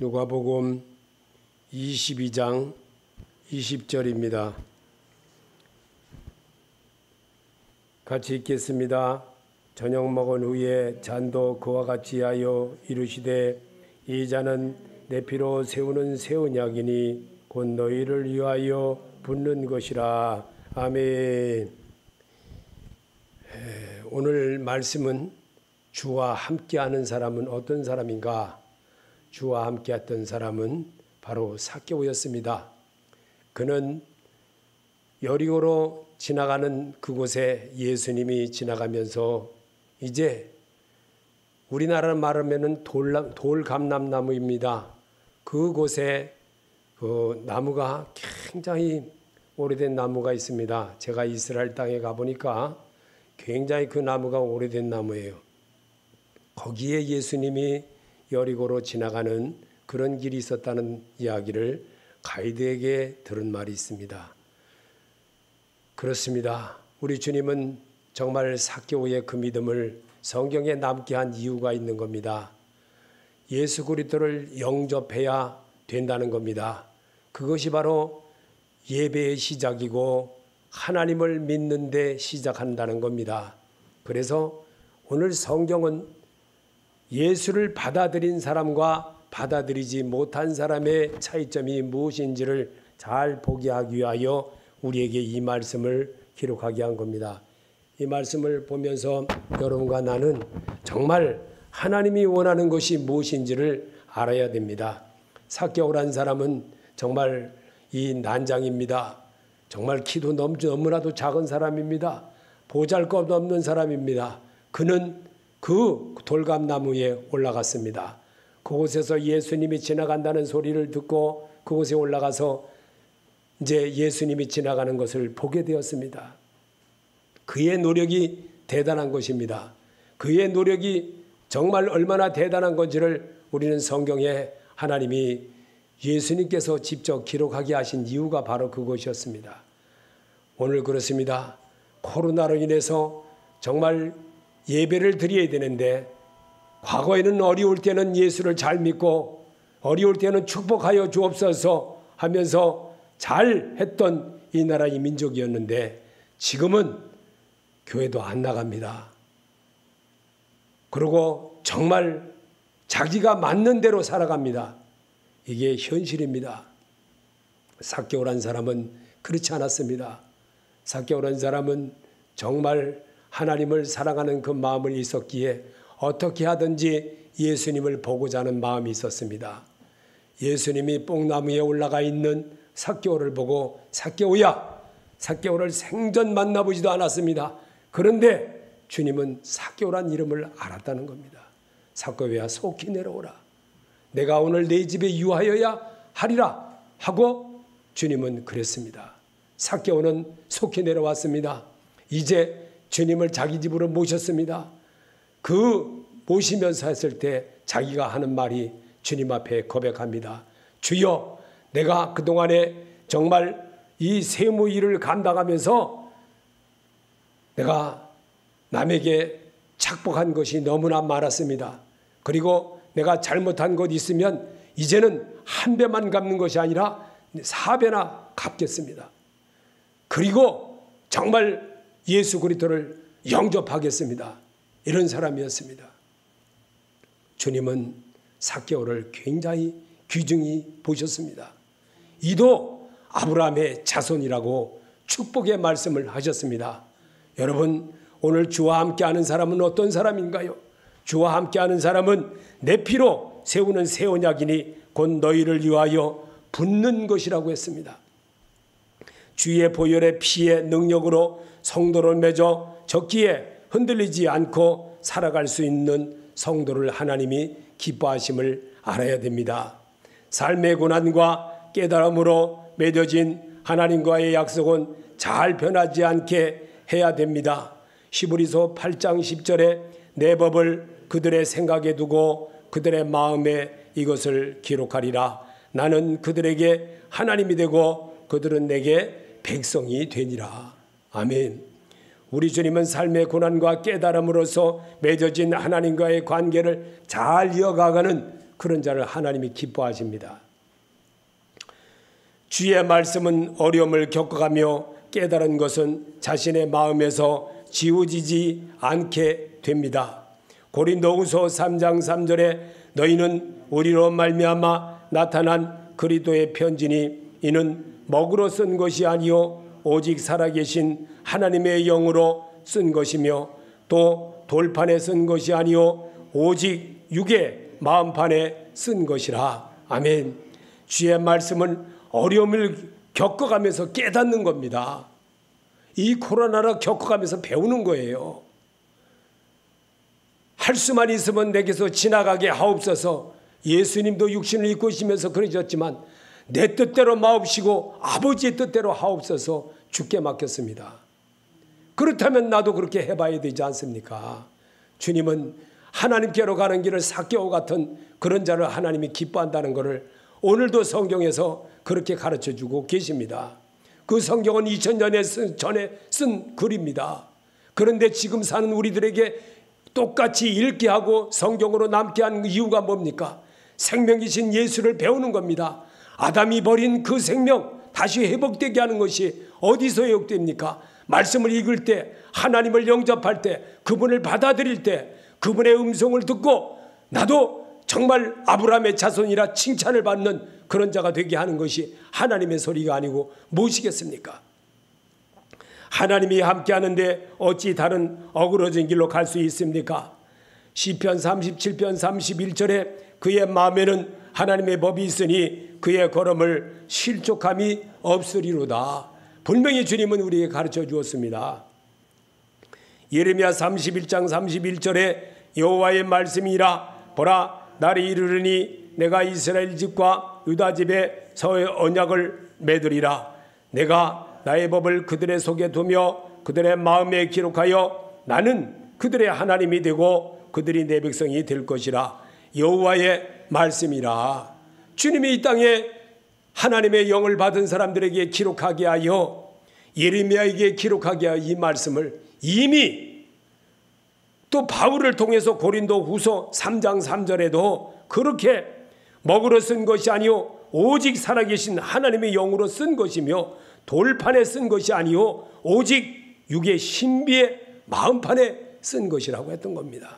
누가복음 22장 20절입니다. 같이 읽겠습니다. 저녁 먹은 후에 잔도 그와 같이 하여 이르시되 이 잔은 내 피로 세우는 새 언약이니 곧 너희를 위하여 붓는 것이라. 아멘. 오늘 말씀은 주와 함께하는 사람은 어떤 사람인가? 주와 함께했던 사람은 바로 삭개오였습니다. 그는 여리고로 지나가는 그곳에 예수님이 지나가면서 이제 우리나라 말하면은 돌감람나무입니다. 그곳에 그 나무가 굉장히 오래된 나무가 있습니다. 제가 이스라엘 땅에 가보니까 굉장히 그 나무가 오래된 나무예요. 거기에 예수님이 여리고로 지나가는 그런 길이 있었다는 이야기를 가이드에게 들은 말이 있습니다. 그렇습니다. 우리 주님은 정말 삭개오의 그 믿음을 성경에 남게 한 이유가 있는 겁니다. 예수 그리스도를 영접해야 된다는 겁니다. 그것이 바로 예배의 시작이고 하나님을 믿는 데 시작한다는 겁니다. 그래서 오늘 성경은 예수를 받아들인 사람과 받아들이지 못한 사람의 차이점이 무엇인지를 잘 보게 하기 위하여 우리에게 이 말씀을 기록하게 한 겁니다. 이 말씀을 보면서 여러분과 나는 정말 하나님이 원하는 것이 무엇인지를 알아야 됩니다. 삭개오란 사람은 정말 이 난장입니다. 정말 키도 너무나도 작은 사람입니다. 보잘것없는 사람입니다. 그는 그 돌감나무에 올라갔습니다. 그곳에서 예수님이 지나간다는 소리를 듣고 그곳에 올라가서 이제 예수님이 지나가는 것을 보게 되었습니다. 그의 노력이 대단한 것입니다. 그의 노력이 정말 얼마나 대단한 건지를 우리는 성경에 하나님이 예수님께서 직접 기록하게 하신 이유가 바로 그것이었습니다. 오늘 그렇습니다. 코로나로 인해서 정말 예배를 드려야 되는데 과거에는 어려울 때는 예수를 잘 믿고 어려울 때는 축복하여 주옵소서 하면서 잘 했던 이 나라의 민족이었는데 지금은 교회도 안 나갑니다. 그리고 정말 자기가 맞는 대로 살아갑니다. 이게 현실입니다. 삭개오란 사람은 그렇지 않았습니다. 삭개오란 사람은 정말 하나님을 사랑하는 그 마음을 있었기에 어떻게 하든지 예수님을 보고자 하는 마음이 있었습니다. 예수님이 뽕나무에 올라가 있는 삭개오를 보고 삭개오야, 삭개오를 생전 만나보지도 않았습니다. 그런데 주님은 삭개오란 이름을 알았다는 겁니다. 삭개오야 속히 내려오라. 내가 오늘 내 집에 유하여야 하리라 하고 주님은 그랬습니다. 삭개오는 속히 내려왔습니다. 이제 주님을 자기 집으로 모셨습니다. 그 모시면서 했을 때 자기가 하는 말이 주님 앞에 고백합니다. 주여, 내가 그동안에 정말 이 세무 일을 감당하면서 내가 남에게 착복한 것이 너무나 많았습니다. 그리고 내가 잘못한 것 있으면 이제는 한 배만 갚는 것이 아니라 4배나 갚겠습니다. 그리고 정말 예수 그리스도를 영접하겠습니다. 이런 사람이었습니다. 주님은 삭개오를 굉장히 귀중히 보셨습니다. 이도 아브라함의 자손이라고 축복의 말씀을 하셨습니다. 여러분, 오늘 주와 함께하는 사람은 어떤 사람인가요? 주와 함께하는 사람은 내 피로 세우는 새 언약이니 곧 너희를 위하여 붓는 것이라고 했습니다. 주의 보혈의 피의 능력으로 성도를 맺어 적기에 흔들리지 않고 살아갈 수 있는 성도를 하나님이 기뻐하심을 알아야 됩니다. 삶의 고난과 깨달음으로 맺어진 하나님과의 약속은 잘 변하지 않게 해야 됩니다. 히브리서 8장 10절에 내 법을 그들의 생각에 두고 그들의 마음에 이것을 기록하리라. 나는 그들에게 하나님이 되고 그들은 내게 백성이 되니라. 아멘. 우리 주님은 삶의 고난과 깨달음으로써 맺어진 하나님과의 관계를 잘 이어가는 그런 자를 하나님이 기뻐하십니다. 주의 말씀은 어려움을 겪어가며 깨달은 것은 자신의 마음에서 지워지지 않게 됩니다. 고린도후서 3장 3절에 너희는 우리로 말미암아 나타난 그리스도의 편지니 이는 먹으로 쓴 것이 아니요 오직 살아계신 하나님의 영으로 쓴 것이며 또 돌판에 쓴 것이 아니요 오직 육의 마음판에 쓴 것이라. 아멘. 주의 말씀은 어려움을 겪어가면서 깨닫는 겁니다. 이 코로나를 겪어가면서 배우는 거예요. 할 수만 있으면 내게서 지나가게 하옵소서. 예수님도 육신을 입고 있으면서 그러셨지만 내 뜻대로 마옵시고 아버지의 뜻대로 하옵소서 주께 맡겼습니다. 그렇다면 나도 그렇게 해봐야 되지 않습니까? 주님은 하나님께로 가는 길을 삭개오 같은 그런 자를 하나님이 기뻐한다는 것을 오늘도 성경에서 그렇게 가르쳐주고 계십니다. 그 성경은 2000년 전에 쓴 글입니다. 그런데 지금 사는 우리들에게 똑같이 읽게 하고 성경으로 남게 한 이유가 뭡니까? 생명이신 예수를 배우는 겁니다. 아담이 버린 그 생명 다시 회복되게 하는 것이 어디서 회복됩니까? 말씀을 읽을 때, 하나님을 영접할 때, 그분을 받아들일 때, 그분의 음성을 듣고 나도 정말 아브라함의 자손이라 칭찬을 받는 그런 자가 되게 하는 것이 하나님의 소리가 아니고 무엇이겠습니까? 하나님이 함께 하는데 어찌 다른 어그러진 길로 갈 수 있습니까? 시편 37편 31절에 그의 마음에는 하나님의 법이 있으니 그의 걸음을 실족함이 없으리로다. 분명히 주님은 우리에게 가르쳐 주었습니다. 예레미야 31장 31절에 여호와의 말씀이라 보라 날이 이르르니 내가 이스라엘 집과 유다 집에 서의 언약을 맺으리라. 내가 나의 법을 그들의 속에 두며 그들의 마음에 기록하여 나는 그들의 하나님이 되고 그들이 내 백성이 될 것이라. 여호와의 말씀이라. 주님이 이 땅에 하나님의 영을 받은 사람들에게 기록하게 하여 예레미야에게 기록하게 하여 이 말씀을 이미 또 바울을 통해서 고린도 후서 3장 3절에도 그렇게 먹으로 쓴 것이 아니요 오직 살아계신 하나님의 영으로 쓴 것이며 돌판에 쓴 것이 아니요 오직 육의 신비의 마음판에 쓴 것이라고 했던 겁니다.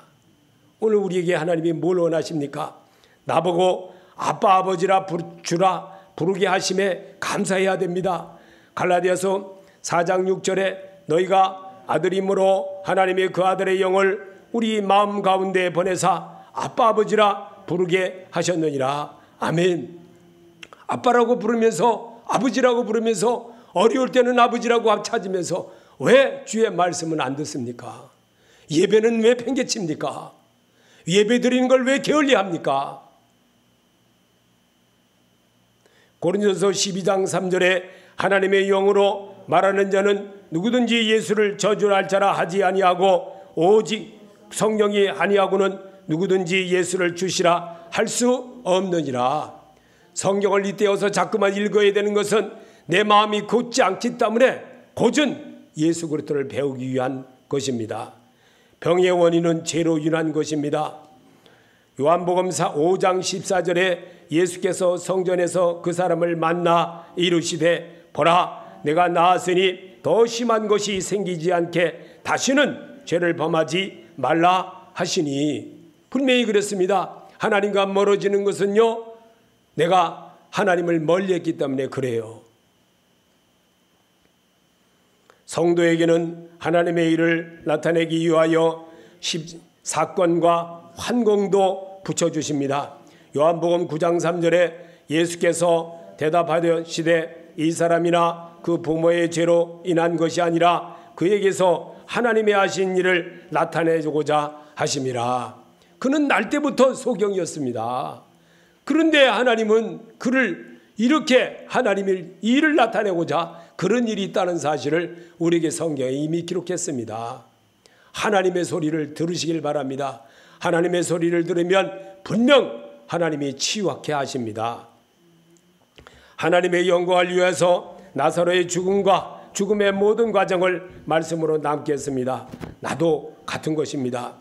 오늘 우리에게 하나님이 뭘 원하십니까? 나보고 아빠 아버지라 주라 부르게 하심에 감사해야 됩니다. 갈라디아서 4장 6절에 너희가 아들임으로 하나님의 그 아들의 영을 우리 마음 가운데 보내사 아빠 아버지라 부르게 하셨느니라. 아멘. 아빠라고 부르면서 아버지라고 부르면서 어려울 때는 아버지라고 찾으면서 왜 주의 말씀은 안 듣습니까? 예배는 왜 팽개칩니까? 예배 드리는 걸 왜 게을리합니까? 고린도서 12장 3절에 하나님의 영으로 말하는 자는 누구든지 예수를 저주할 자라 하지 아니하고 오직 성령이 아니하고는 누구든지 예수를 주시라 할 수 없느니라. 성경을 이때어서 자꾸만 읽어야 되는 것은 내 마음이 굳지 않기 때문에 고전 예수 그리스도를 배우기 위한 것입니다. 병의 원인은 죄로 인한 것입니다. 요한복음 5장 14절에 예수께서 성전에서 그 사람을 만나 이르시되 보라 내가 나았으니 더 심한 것이 생기지 않게 다시는 죄를 범하지 말라 하시니 분명히 그랬습니다. 하나님과 멀어지는 것은요 내가 하나님을 멀리했기 때문에 그래요. 성도에게는 하나님의 일을 나타내기 위하여 사건과 환공도 붙여주십니다. 요한복음 9장 3절에 예수께서 대답하시되 이 사람이나 그 부모의 죄로 인한 것이 아니라 그에게서 하나님의 하신 일을 나타내고자 하심이라. 그는 날 때부터 소경이었습니다. 그런데 하나님은 그를 이렇게 하나님의 일을 나타내고자 그런 일이 있다는 사실을 우리에게 성경에 이미 기록했습니다. 하나님의 소리를 들으시길 바랍니다. 하나님의 소리를 들으면 분명 하나님이 치유하게 하십니다. 하나님의 영광을 위해서 나사로의 죽음과 죽음의 모든 과정을 말씀으로 남겼습니다. 나도 같은 것입니다.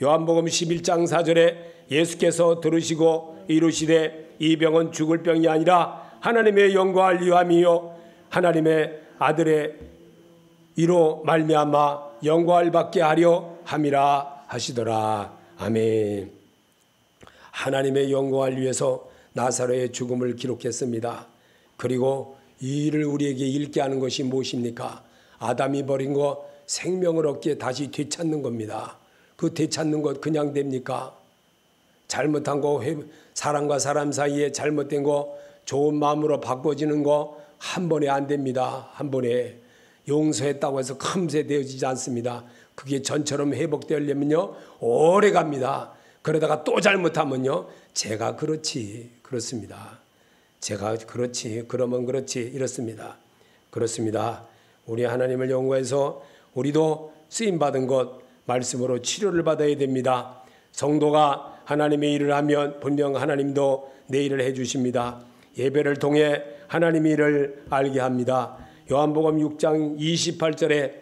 요한복음 11장 4절에 예수께서 들으시고 이르시되 이 병은 죽을 병이 아니라 하나님의 영광을 위함이요 하나님의 아들의 이로 말미암아 영광을 받게 하려 함이라 하시더라. 아멘. 하나님의 영광을 위해서 나사로의 죽음을 기록했습니다. 그리고 이 일을 우리에게 읽게 하는 것이 무엇입니까? 아담이 버린 거 생명을 얻기에 다시 되찾는 겁니다. 그 되찾는 것 그냥 됩니까? 잘못한 거, 사람과 사람 사이에 잘못된 거 좋은 마음으로 바꿔지는 거 한 번에 안 됩니다. 한 번에 용서했다고 해서 금세 되어지지 않습니다. 그게 전처럼 회복되려면요 오래 갑니다. 그러다가 또 잘못하면요 제가 그렇지 그렇습니다. 제가 그렇지 그러면 그렇지 이렇습니다. 그렇습니다. 우리 하나님을 연구해서 우리도 쓰임받은 것 말씀으로 치료를 받아야 됩니다. 성도가 하나님의 일을 하면 분명 하나님도 내 일을 해주십니다. 예배를 통해 하나님의 일을 알게 합니다. 요한복음 6장 28절에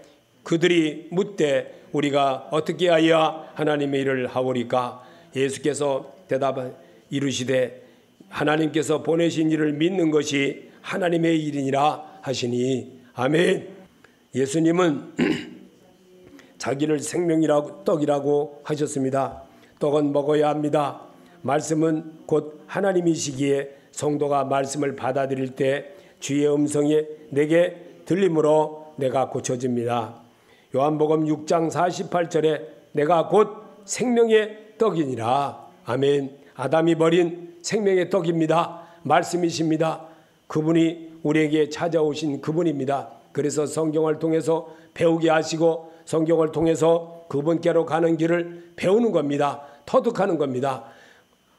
그들이 묻되 우리가 어떻게 하여 하나님의 일을 하오리까? 예수께서 대답하 이르시되 하나님께서 보내신 일을 믿는 것이 하나님의 일이니라 하시니. 아멘. 예수님은 자기를 생명이라고 떡이라고 하셨습니다. 떡은 먹어야 합니다. 말씀은 곧 하나님이시기에 성도가 말씀을 받아들일 때 주의 음성이 내게 들림으로 내가 고쳐집니다. 요한복음 6장 48절에 내가 곧 생명의 떡이니라. 아멘. 아담이 버린 생명의 떡입니다. 말씀이십니다. 그분이 우리에게 찾아오신 그분입니다. 그래서 성경을 통해서 배우게 하시고 성경을 통해서 그분께로 가는 길을 배우는 겁니다. 터득하는 겁니다.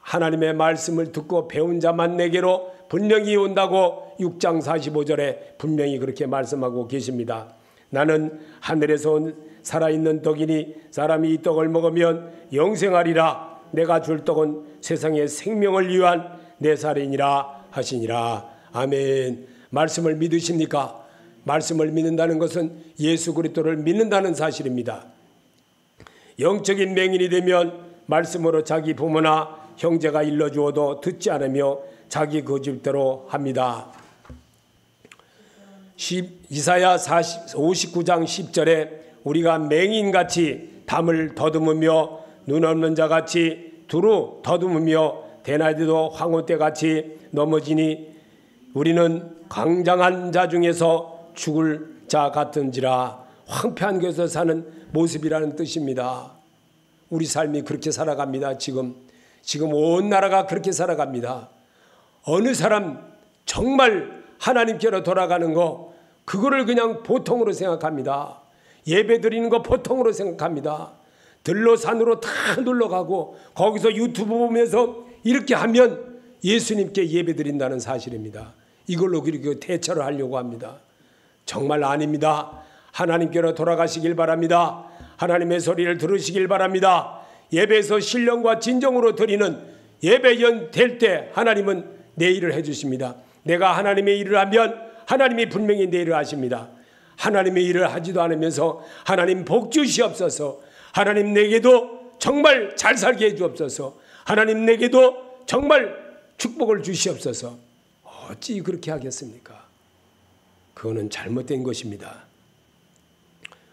하나님의 말씀을 듣고 배운 자만 내게로 분명히 온다고 6장 45절에 분명히 그렇게 말씀하고 계십니다. 나는 하늘에서 온 살아있는 떡이니 사람이 이 떡을 먹으면 영생하리라. 내가 줄 떡은 세상의 생명을 위한 내 살이니라 하시니라. 아멘. 말씀을 믿으십니까? 말씀을 믿는다는 것은 예수 그리스도를 믿는다는 사실입니다. 영적인 맹인이 되면 말씀으로 자기 부모나 형제가 일러주어도 듣지 않으며 자기 고집대로 합니다. 이사야 59장 10절에 우리가 맹인같이 담을 더듬으며 눈 없는 자같이 두루 더듬으며 대낮에도 황혼때같이 넘어지니 우리는 강장한 자 중에서 죽을 자 같은지라. 황폐한 곳에서 사는 모습이라는 뜻입니다. 우리 삶이 그렇게 살아갑니다. 지금 온 나라가 그렇게 살아갑니다. 어느 사람 정말 하나님께로 돌아가는 거 그거를 그냥 보통으로 생각합니다. 예배 드리는 거 보통으로 생각합니다. 들로 산으로 다 놀러가고 거기서 유튜브 보면서 이렇게 하면 예수님께 예배 드린다는 사실입니다. 이걸로 그렇게 대처를 하려고 합니다. 정말 아닙니다. 하나님께로 돌아가시길 바랍니다. 하나님의 소리를 들으시길 바랍니다. 예배에서 신령과 진정으로 드리는 예배연 될 때 하나님은 내 일을 해주십니다. 내가 하나님의 일을 하면 하나님이 분명히 내 일을 하십니다. 하나님의 일을 하지도 않으면서 하나님 복 주시옵소서. 하나님 내게도 정말 잘 살게 해주옵소서. 하나님 내게도 정말 축복을 주시옵소서. 어찌 그렇게 하겠습니까? 그거는 잘못된 것입니다.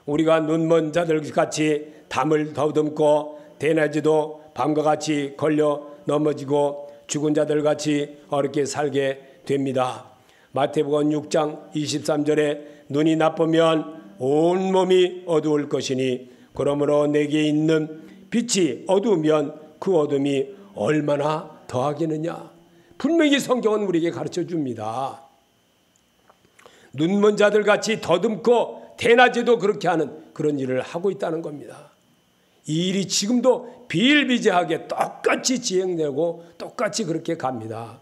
우리가 눈먼 자들 같이 담을 더듬고 대낮에도 밤과 같이 걸려 넘어지고 죽은 자들 같이 어렵게 살게 됩니다. 마태복음 6장 23절에 눈이 나쁘면 온 몸이 어두울 것이니 그러므로 내게 있는 빛이 어두우면 그 어둠이 얼마나 더하겠느냐. 분명히 성경은 우리에게 가르쳐 줍니다. 눈먼 자들 같이 더듬고 대낮에도 그렇게 하는 그런 일을 하고 있다는 겁니다. 이 일이 지금도 비일비재하게 똑같이 진행되고 똑같이 그렇게 갑니다.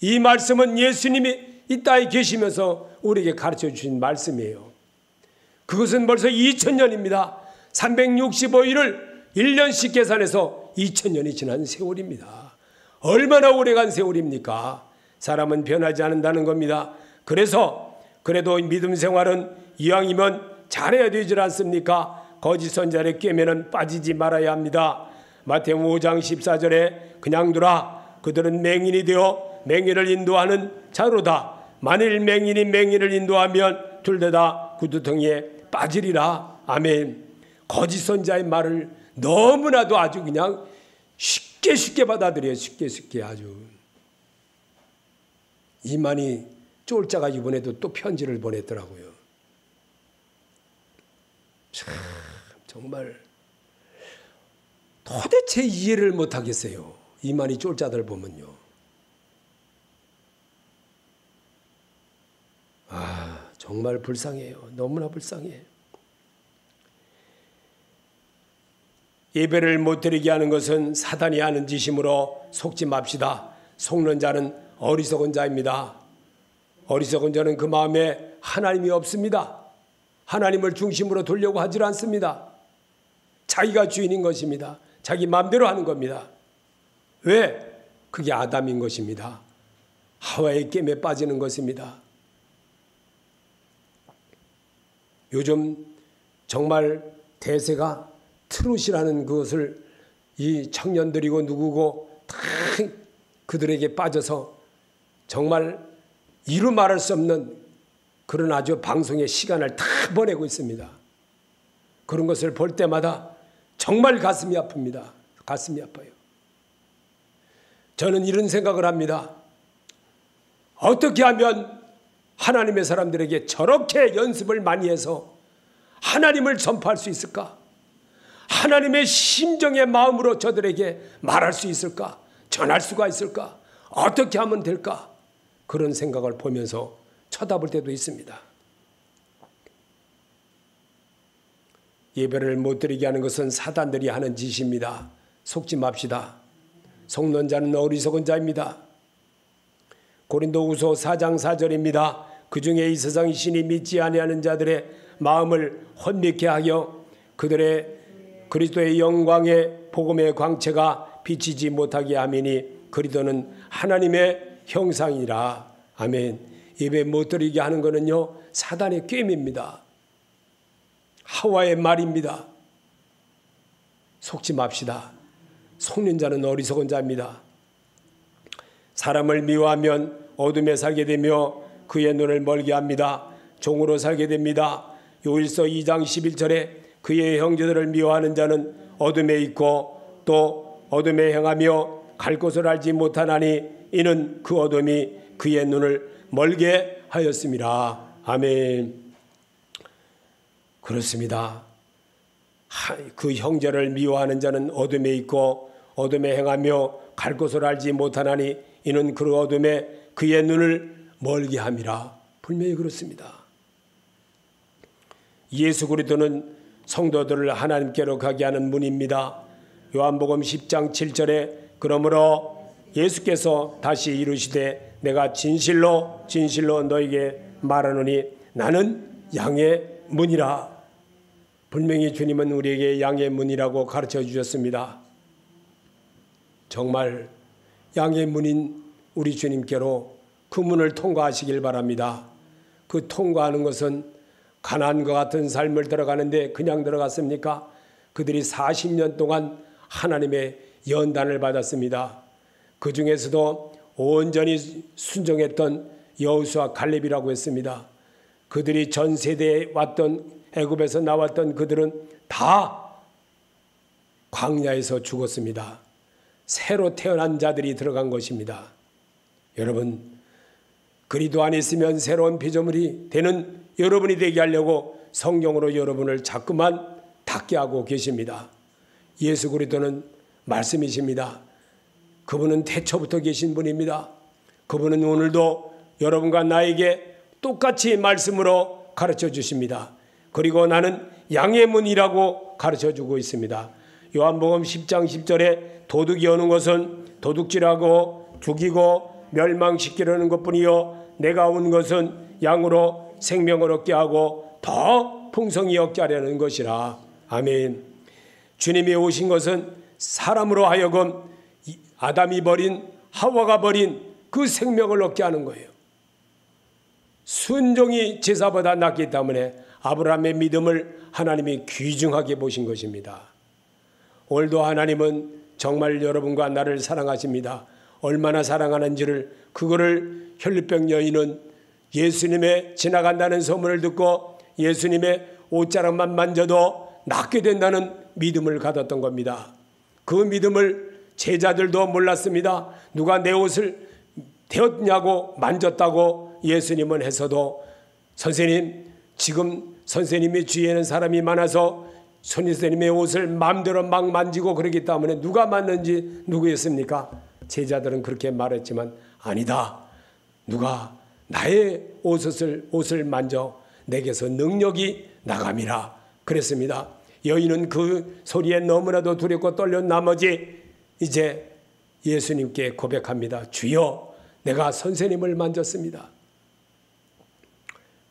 이 말씀은 예수님이 이 땅에 계시면서 우리에게 가르쳐 주신 말씀이에요. 그것은 벌써 2000년입니다. 365일을 1년씩 계산해서 2000년이 지난 세월입니다. 얼마나 오래간 세월입니까? 사람은 변하지 않는다는 겁니다. 그래서 그래도 믿음 생활은 이왕이면 잘해야 되지 않습니까? 거짓 선자를 꿰매는 빠지지 말아야 합니다. 마태복음 5장 14절에 그냥 두라. 그들은 맹인이 되어 맹인을 인도하는 자로다. 만일 맹인이 맹인을 인도하면 둘 다 구두텅이에 빠지리라. 아멘. 거짓 선자의 말을 너무나도 아주 그냥 쉽게 받아들여요. 쉽게 아주. 이만희 쫄자가 이번에도 또 편지를 보냈더라고요. 참 정말 도대체 이해를 못하겠어요. 이만희 쫄자들 보면요. 정말 불쌍해요. 너무나 불쌍해. 예배를 못 드리게 하는 것은 사단이 하는 짓이므로 속지 맙시다. 속는 자는 어리석은 자입니다. 어리석은 자는 그 마음에 하나님이 없습니다. 하나님을 중심으로 두려고 하질 않습니다. 자기가 주인인 것입니다. 자기 마음대로 하는 겁니다. 왜? 그게 아담인 것입니다. 하와의 깸에 빠지는 것입니다. 요즘 정말 대세가 트롯이라는 그것을 이 청년들이고 누구고 다 그들에게 빠져서 정말 이루 말할 수 없는 그런 아주 방송의 시간을 다 보내고 있습니다. 그런 것을 볼 때마다 정말 가슴이 아픕니다. 가슴이 아파요. 저는 이런 생각을 합니다. 어떻게 하면 하나님의 사람들에게 저렇게 연습을 많이 해서 하나님을 전파할 수 있을까? 하나님의 심정의 마음으로 저들에게 말할 수 있을까? 전할 수가 있을까? 어떻게 하면 될까? 그런 생각을 보면서 쳐다볼 때도 있습니다. 예배를 못 드리게 하는 것은 사단들이 하는 짓입니다. 속지 맙시다. 속는 자는 어리석은 자입니다. 고린도후서 4장 4절입니다. 그중에 이 세상 신이 믿지 아니하는 자들의 마음을 혼미케 하여 그들의 그리스도의 영광의 복음의 광채가 비치지 못하게 하미니 그리스도는 하나님의 형상이라. 아멘. 예배 못 드리게 하는 것은요 사단의 꾀입니다. 하와의 말입니다. 속지 맙시다. 속는 자는 어리석은 자입니다. 사람을 미워하면 어둠에 살게 되며 그의 눈을 멀게 합니다. 종으로 살게 됩니다. 요일서 2장 11절에 그의 형제들을 미워하는 자는 어둠에 있고 또 어둠에 행하며 갈 곳을 알지 못하나니 이는 그 어둠이 그의 눈을 멀게 하였음이라. 아멘. 그렇습니다. 그 형제를 미워하는 자는 어둠에 있고 어둠에 행하며 갈 곳을 알지 못하나니 이는 그 어둠에 그의 눈을 멀게 함이라. 분명히 그렇습니다. 예수 그리스도는 성도들을 하나님께로 가게 하는 문입니다. 요한복음 10장 7절에 그러므로 예수께서 다시 이르시되 내가 진실로 너에게 말하노니 나는 양의 문이라. 분명히 주님은 우리에게 양의 문이라고 가르쳐 주셨습니다. 정말 양의 문인 우리 주님께로 그 문을 통과하시길 바랍니다. 그 통과하는 것은 가난과 같은 삶을 들어가는데 그냥 들어갔습니까? 그들이 40년 동안 하나님의 연단을 받았습니다. 그 중에서도 온전히 순종했던 여호수아 갈렙이라고 했습니다. 그들이 전 세대에 왔던 애굽에서 나왔던 그들은 다 광야에서 죽었습니다. 새로 태어난 자들이 들어간 것입니다. 여러분, 그리스도 안에 있으면 새로운 피조물이 되는 여러분이 되게 하려고 성경으로 여러분을 자꾸만 닫게 하고 계십니다. 예수 그리스도는 말씀이십니다. 그분은 태초부터 계신 분입니다. 그분은 오늘도 여러분과 나에게 똑같이 말씀으로 가르쳐 주십니다. 그리고 나는 양의 문이라고 가르쳐 주고 있습니다. 요한복음 10장 10절에 도둑이 오는 것은 도둑질하고 죽이고 멸망시키려는 것뿐이요 내가 온 것은 양으로 생명을 얻게 하고 더 풍성히 얻게 하려는 것이라. 아멘. 주님이 오신 것은 사람으로 하여금 아담이 버린 하와가 버린 그 생명을 얻게 하는 거예요. 순종이 제사보다 낫기 때문에 아브라함의 믿음을 하나님이 귀중하게 보신 것입니다. 오늘도 하나님은 정말 여러분과 나를 사랑하십니다. 얼마나 사랑하는지를, 그거를 혈루병 여인은 예수님의 지나간다는 소문을 듣고 예수님의 옷자락만 만져도 낫게 된다는 믿음을 가졌던 겁니다. 그 믿음을 제자들도 몰랐습니다. 누가 내 옷을 대었냐고 만졌다고 예수님은 해서도, 선생님, 지금 선생님의 주위에는 사람이 많아서 선생님의 옷을 마음대로 막 만지고 그러기 때문에 누가 만는지 누구였습니까? 제자들은 그렇게 말했지만, 아니다, 누가 나의 옷을 만져 내게서 능력이 나감이라 그랬습니다. 여인은 그 소리에 너무나도 두렵고 떨린 나머지 이제 예수님께 고백합니다. 주여, 내가 선생님을 만졌습니다.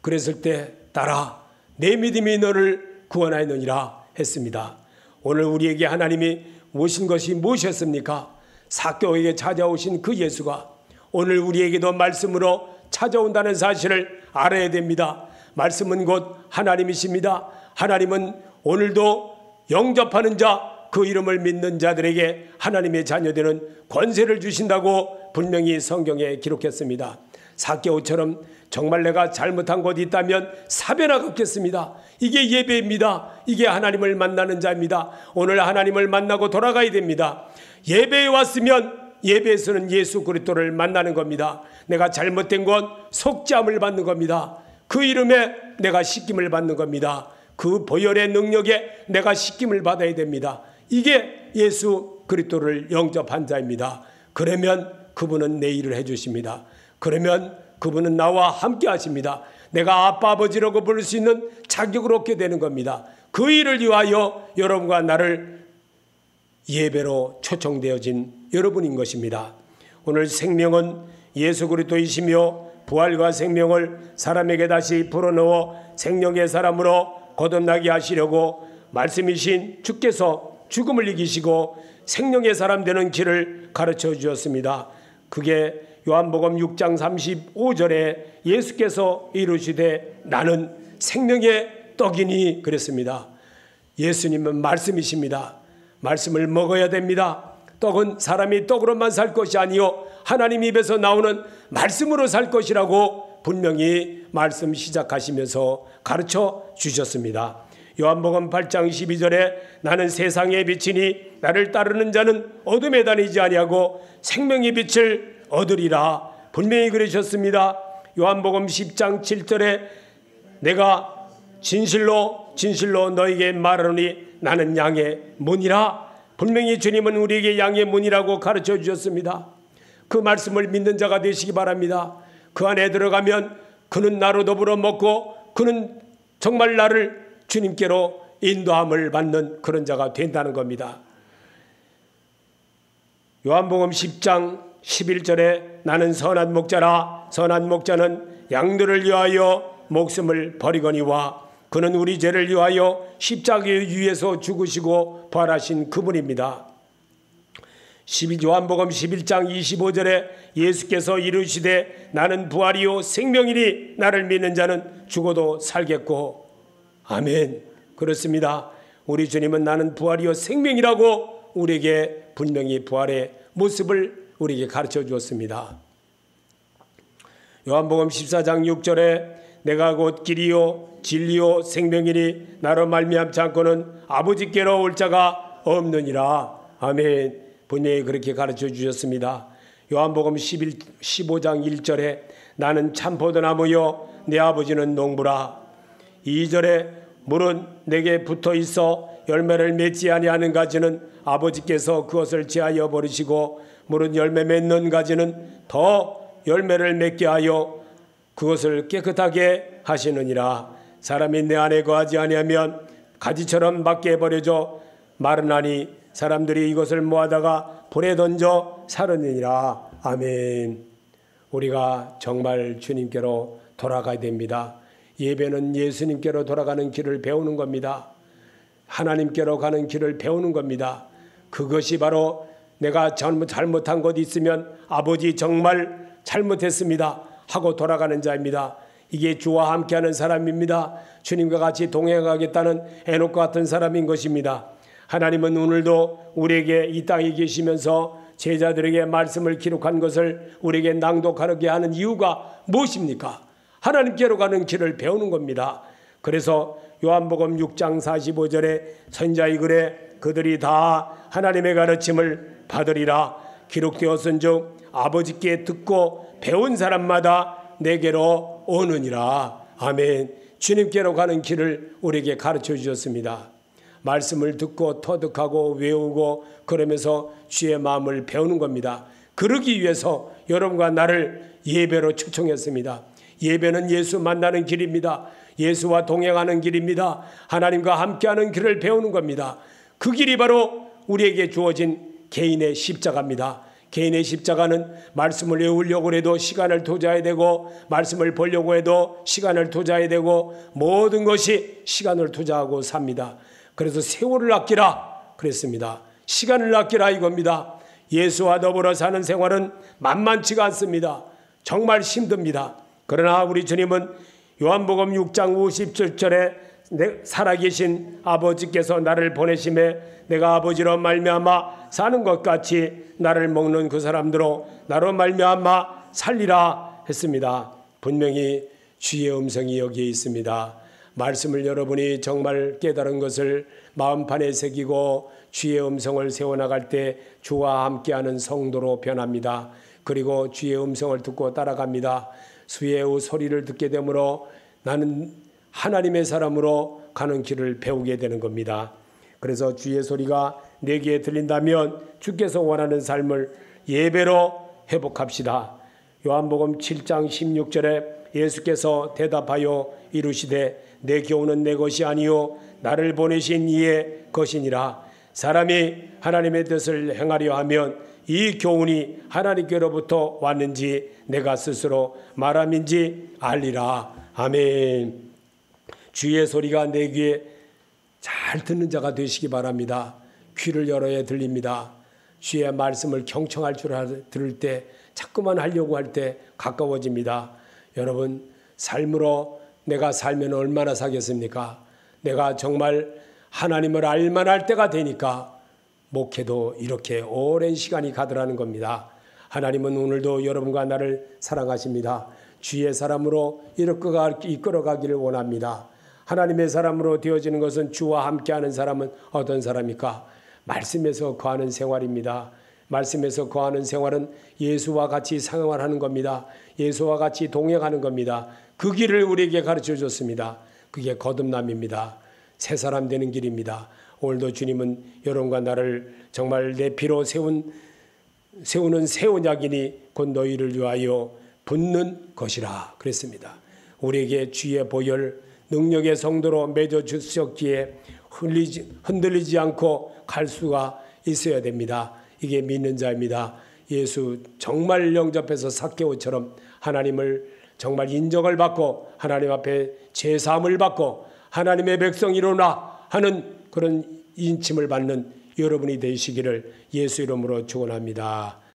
그랬을 때 따라 내 믿음이 너를 구원하였느니라 했습니다. 오늘 우리에게 하나님이 오신 것이 무엇이었습니까? 삭개오에게 찾아오신 그 예수가 오늘 우리에게도 말씀으로 찾아온다는 사실을 알아야 됩니다. 말씀은 곧 하나님이십니다. 하나님은 오늘도 영접하는 자, 그 이름을 믿는 자들에게 하나님의 자녀되는 권세를 주신다고 분명히 성경에 기록했습니다. 삭개오처럼 정말 내가 잘못한 것이 있다면 사배나 갚겠습니다. 이게 예배입니다. 이게 하나님을 만나는 자입니다. 오늘 하나님을 만나고 돌아가야 됩니다. 예배에 왔으면 예배에서는 예수 그리스도를 만나는 겁니다. 내가 잘못된 건 속죄함을 받는 겁니다. 그 이름에 내가 씻김을 받는 겁니다. 그 보혈의 능력에 내가 씻김을 받아야 됩니다. 이게 예수 그리스도를 영접한 자입니다. 그러면 그분은 내 일을 해주십니다. 그러면 그분은 나와 함께 하십니다. 내가 아빠 아버지라고 부를 수 있는 자격을 얻게 되는 겁니다. 그 일을 위하여 여러분과 나를 예배로 초청되어진 여러분인 것입니다. 오늘 생명은 예수 그리스도이시며 부활과 생명을 사람에게 다시 불어넣어 생명의 사람으로 거듭나게 하시려고 말씀이신 주께서 죽음을 이기시고 생명의 사람 되는 길을 가르쳐 주셨습니다. 그게 요한복음 6장 35절에 예수께서 이르시되 나는 생명의 떡이니 그랬습니다. 예수님은 말씀이십니다. 말씀을 먹어야 됩니다. 떡은 사람이 떡으로만 살 것이 아니요 하나님 입에서 나오는 말씀으로 살 것이라고 분명히 말씀 시작하시면서 가르쳐 주셨습니다. 요한복음 8장 12절에 나는 세상의 빛이니 나를 따르는 자는 어둠에 다니지 아니하고 생명의 빛을 얻으리라 분명히 그러셨습니다. 요한복음 10장 7절에 내가 진실로 너에게 말하노니 나는 양의 문이라 분명히 주님은 우리에게 양의 문이라고 가르쳐 주셨습니다. 그 말씀을 믿는 자가 되시기 바랍니다. 그 안에 들어가면 그는 나로 더불어 먹고 그는 정말 나를 주님께로 인도함을 받는 그런 자가 된다는 겁니다. 요한복음 10장 11절에 나는 선한 목자라 선한 목자는 양들을 위하여 목숨을 버리거니와 그는 우리 죄를 위하여 십자가 위에서 죽으시고 부활하신 그분입니다. 요한복음 11장 25절에 예수께서 이르시되 나는 부활이요 생명이니 나를 믿는 자는 죽어도 살겠고 아멘. 그렇습니다. 우리 주님은 나는 부활이요 생명이라고 우리에게 분명히 부활의 모습을 우리에게 가르쳐 주었습니다. 요한복음 14장 6절에 내가 곧 길이요 진리요 생명이니 나로 말미암지 않고는 아버지께로 올 자가 없느니라. 아멘. 분명히 그렇게 가르쳐 주셨습니다. 요한복음 15장 1절에 나는 참포도나무요 내 아버지는 농부라. 2절에 물은 내게 붙어 있어 열매를 맺지 아니하는 가지는 아버지께서 그것을 제하여 버리시고 물은 열매 맺는 가지는 더 열매를 맺게 하여 그것을 깨끗하게 하시느니라. 사람이 내 안에 거하지 아니하면 가지처럼 밖에 버려져 마르나니 사람들이 이것을 모아다가 불에 던져 사르느니라. 아멘. 우리가 정말 주님께로 돌아가야 됩니다. 예배는 예수님께로 돌아가는 길을 배우는 겁니다. 하나님께로 가는 길을 배우는 겁니다. 그것이 바로 내가 잘못한 것이 있으면 아버지 정말 잘못했습니다 하고 돌아가는 자입니다. 이게 주와 함께하는 사람입니다. 주님과 같이 동행하겠다는 에녹과 같은 사람인 것입니다. 하나님은 오늘도 우리에게 이 땅에 계시면서 제자들에게 말씀을 기록한 것을 우리에게 낭독하게 하는 이유가 무엇입니까? 하나님께로 가는 길을 배우는 겁니다. 그래서 요한복음 6장 45절에 선자의 글에 그들이 다 하나님의 가르침을 받으리라 기록되었은즉 아버지께 듣고 배운 사람마다 내게로 오느니라. 아멘. 주님께로 가는 길을 우리에게 가르쳐 주셨습니다. 말씀을 듣고 터득하고 외우고 그러면서 주의 마음을 배우는 겁니다. 그러기 위해서 여러분과 나를 예배로 초청했습니다. 예배는 예수 만나는 길입니다. 예수와 동행하는 길입니다. 하나님과 함께하는 길을 배우는 겁니다. 그 길이 바로 우리에게 주어진 개인의 십자가입니다. 개인의 십자가는 말씀을 외우려고 해도 시간을 투자해야 되고 말씀을 보려고 해도 시간을 투자해야 되고 모든 것이 시간을 투자하고 삽니다. 그래서 세월을 아끼라 그랬습니다. 시간을 아끼라 이겁니다. 예수와 더불어 사는 생활은 만만치가 않습니다. 정말 힘듭니다. 그러나 우리 주님은 요한복음 6장 57절에 살아계신 아버지께서 나를 보내심에 내가 아버지로 말미암아 사는 것 같이 나를 먹는 그 사람들로 나로 말미암아 살리라 했습니다. 분명히 주의 음성이 여기에 있습니다. 말씀을 여러분이 정말 깨달은 것을 마음판에 새기고 주의 음성을 세워나갈 때 주와 함께하는 성도로 변합니다. 그리고 주의 음성을 듣고 따라갑니다. 수의 소리를 듣게 되므로 나는 하나님의 사람으로 가는 길을 배우게 되는 겁니다. 그래서 주의 소리가 내 귀에 들린다면 주께서 원하는 삶을 예배로 회복합시다. 요한복음 7장 16절에 예수께서 대답하여 이르시되 내 교훈은 내 것이 아니요 나를 보내신 이의 것이니라. 사람이 하나님의 뜻을 행하려 하면 이 교훈이 하나님께로부터 왔는지 내가 스스로 말함인지 알리라. 아멘. 주의 소리가 내 귀에 잘 듣는 자가 되시기 바랍니다. 귀를 열어야 들립니다. 주의 말씀을 경청할 줄 들을 때 자꾸만 하려고 할 때 가까워집니다. 여러분 삶으로 내가 살면 얼마나 사겠습니까? 내가 정말 하나님을 알만할 때가 되니까 목회도 이렇게 오랜 시간이 가더라는 겁니다. 하나님은 오늘도 여러분과 나를 사랑하십니다. 주의 사람으로 이끌어가기를 원합니다. 하나님의 사람으로 되어지는 것은 주와 함께하는 사람은 어떤 사람입니까? 말씀에서 거하는 생활입니다. 말씀에서 거하는 생활은 예수와 같이 생활하는 겁니다. 예수와 같이 동행하는 겁니다. 그 길을 우리에게 가르쳐 줬습니다. 그게 거듭남입니다. 새 사람 되는 길입니다. 오늘도 주님은 여러분과 나를 정말 내 피로 세우는 새 언약이니 곧 너희를 위하여 붙는 것이라 그랬습니다. 우리에게 주의 보혈 능력의 성도로 맺어 주셨기에 흔들리지 않고 갈 수가 있어야 됩니다. 이게 믿는 자입니다. 예수 정말 영접해서 삭개오처럼 하나님을 정말 인정을 받고 하나님 앞에 제사함을 받고 하나님의 백성이로나 하는 그런 인침을 받는 여러분이 되시기를 예수 이름으로 축원합니다.